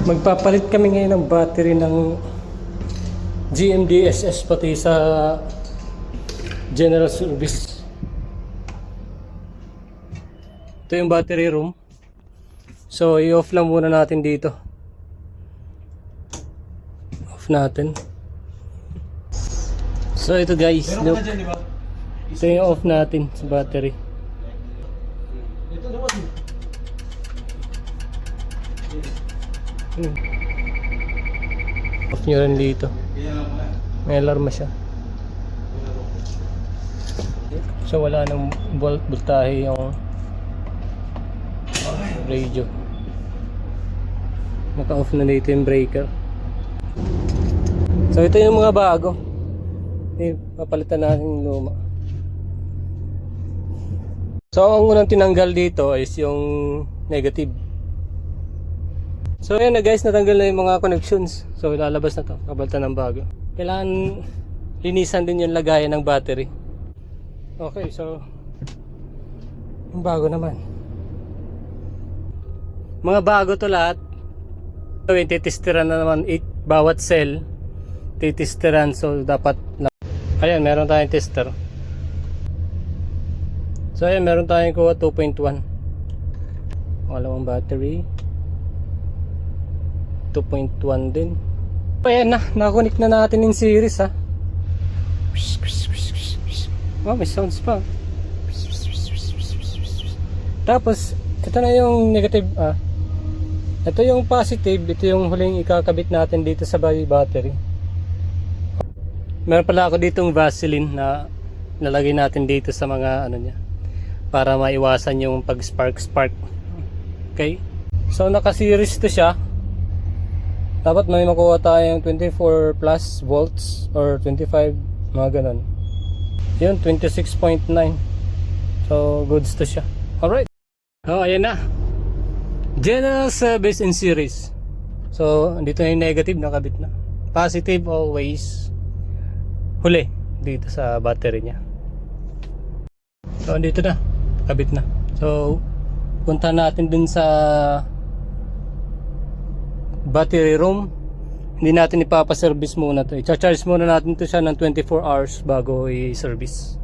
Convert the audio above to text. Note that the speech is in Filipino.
Magpapalit kami ngayon ng battery ng GMDSS pati sa general service. Ito yung battery room. So i-off lang muna natin dito. Off natin. So ito guys, look. Ito yung off natin sa battery. Off nyo rin dito. May alarma siya. So wala nang voltahe yung radio. Naka-off na dito yung breaker. So ito yung mga bago. Papalitan natin yung luma. So ang unang tinanggal dito is yung negative. So ayan na guys, natanggal na yung mga connections. So ilalabas na to, kapalitan ng bago. Kailangan linisan din yung lagayan ng battery. Okay, so yung bago naman. Mga bago to lahat. So titestiran na naman bawat cell. Titestiran, so dapat ayan, meron tayong tester. So ayan, meron tayong kuha 2.1. Pangalawang battery 2.1 din. Ayan na, nakakonect na natin in series ha. Oh, may sounds pa. Tapos ito na yung negative. Ito yung positive. Ito yung huling ikakabit natin dito sa battery. Meron pala ako ditong Vaseline na nalagay natin dito sa mga ano niya, para maiwasan yung pag spark. Okay, so naka-series to siya. Dapat may makuha tayong 24 plus volts or 25, mga ganun. Yun, 26.9. So goods to siya. Alright. Oh, ayan na. General service in series. So dito na yung negative, nakabit na. Positive always huli dito sa battery niya. So dito na, kabit na. So punta natin dun sa battery room. Hindi natin ipapaservice muna to. I-charge muna natin to siya ng 24 hours bago i-service.